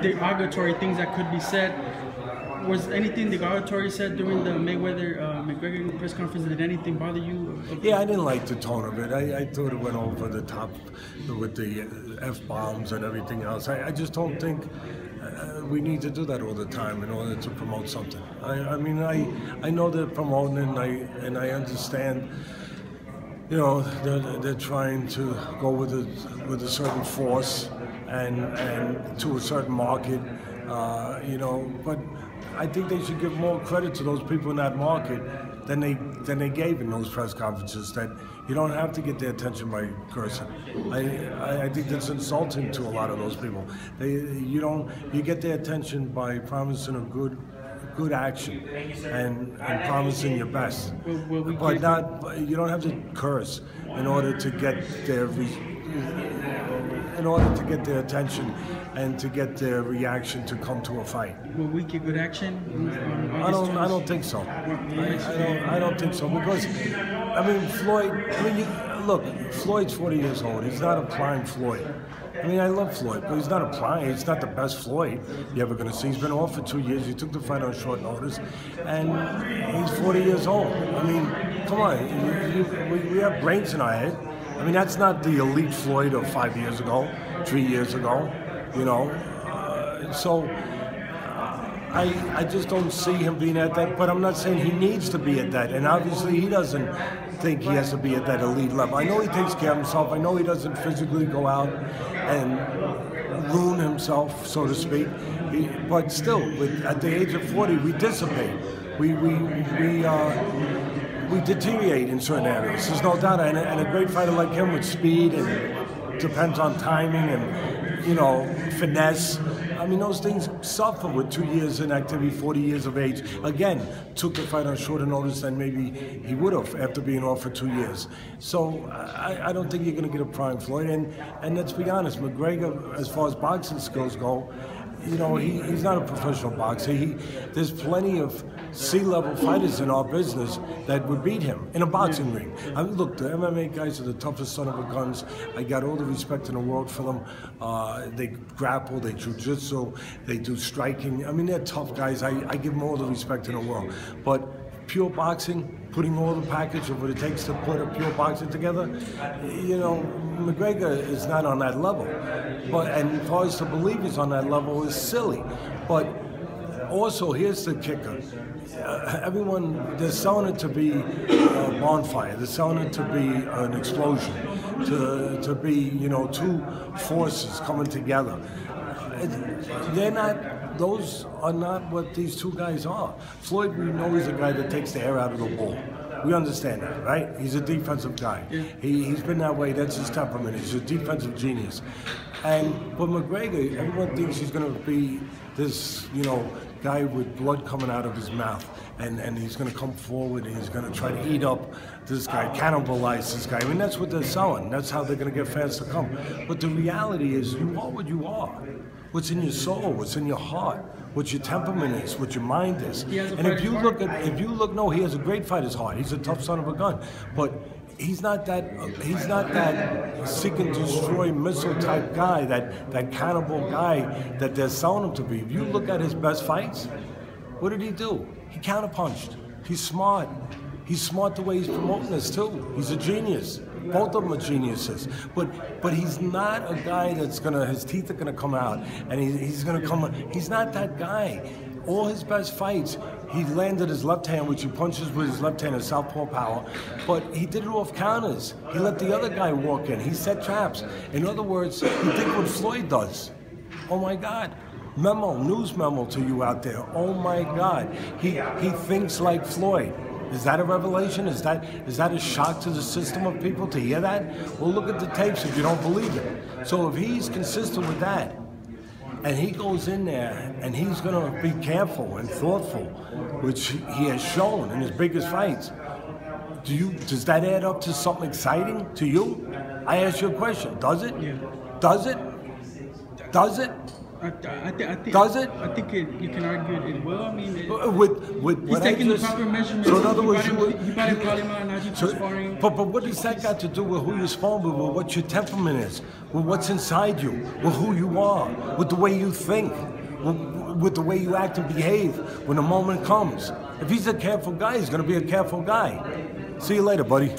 Derogatory things that could be said. Was anything derogatory said during the Mayweather Mcgregor press conference? Did anything bother you? Yeah, I didn't like the tone of it. I thought it went over the top with the F-bombs and everything else. I just don't think we need to do that all the time in order to promote something. I mean, I know they're promoting it, and I understand. You know, they're trying to go with a certain force and to a certain market. You know, but I think they should give more credit to those people in that market than they gave in those press conferences. That you don't have to get their attention by cursing. I think that's insulting to a lot of those people. You get their attention by promising a good action and promising your best, but you don't have to curse in order to get their attention and to get their reaction to come to a fight. Will we get good action? I don't think so. I don't think so, because I mean, Floyd. I mean, look, Floyd's 40 years old. He's not a prime Floyd. I mean, I love Floyd, but he's not a prime. He's not the best Floyd you're ever going to see. He's been off for 2 years. He took the fight on short notice, and he's 40 years old. I mean, come on, we have brains in our head. I mean, that's not the elite Floyd of 5 years ago, 3 years ago, you know. I just don't see him being at that, but I'm not saying he needs to be at that, and obviously he doesn't think he has to be at that elite level. I know he takes care of himself. I know he doesn't physically go out and ruin himself, so to speak, but still, at the age of 40, we dissipate. We deteriorate in certain areas. There's no doubt, and a great fighter like him with speed and depends on timing and, you know, finesse. I mean, those things suffer with 2 years in activity, 40 years of age. Again, took the fight on shorter notice than maybe he would have after being off for 2 years. So I don't think you're going to get a prime Floyd. And let's be honest, McGregor, as far as boxing skills go, you know, he's not a professional boxer. There's plenty of C-level fighters in our business that would beat him in a boxing ring. I mean, look, the MMA guys are the toughest son of a guns. I got all the respect in the world for them. They grapple, they jiu-jitsu, they do striking. I mean, they're tough guys. I give them all the respect in the world. But pure boxing, putting all the package of what it takes to put a pure boxer together, you know, McGregor is not on that level. And for us to believe he's on that level is silly. But also, here's the kicker. Everyone, they're selling it to be a bonfire. They're selling it to be an explosion, to be, you know, two forces coming together. Those are not what these two guys are. Floyd, we know he's a guy that takes the air out of the ball. We understand that, right? He's a defensive guy. He's been that way. That's his temperament. He's a defensive genius. But McGregor, everyone thinks he's going to be this, you know, guy with blood coming out of his mouth, and he's going to come forward and he's going to try to eat up this guy, cannibalize this guy. I mean, that's what they're selling. That's how they're going to get fans to come. But the reality is, you are what you are. What's in your soul, what's in your heart, what your temperament is, what your mind is. And if you look, no, he has a great fighter's heart. He's a tough son of a gun, but he's not that seek and destroy missile type guy, that cannibal guy that they're selling him to be. If you look at his best fights, what did he do? He counterpunched. He's smart. He's smart the way he's promoting this too. He's a genius. Both of them are geniuses, but he's not a guy that's his teeth are gonna come out, and he's gonna come. He's not that guy. All his best fights, he landed his left hand, which he punches with his left hand, his southpaw power, but he did it off counters. He let the other guy walk in. He set traps. In other words, he did what Floyd does. Oh my God. News memo to you out there. Oh my God. He thinks like Floyd. Is that a revelation? Is that a shock to the system of people to hear that? Well, look at the tapes if you don't believe it. So if he's consistent with that, and he goes in there and he's going to be careful and thoughtful, which he has shown in his biggest fights, does that add up to something exciting to you? I ask you a question. Does it? Yeah. Does it? Does it? I think. Does it? I think you can argue it will. I mean, With he's what taking I the just, proper measurements. So in other words, he brought him Kalima and Najee to sparring. But what does that got to do with who you're sparring with what your temperament is, with what's inside you, with who you are, with the way you think, with the way you act and behave when the moment comes? If he's a careful guy, he's going to be a careful guy. See you later, buddy.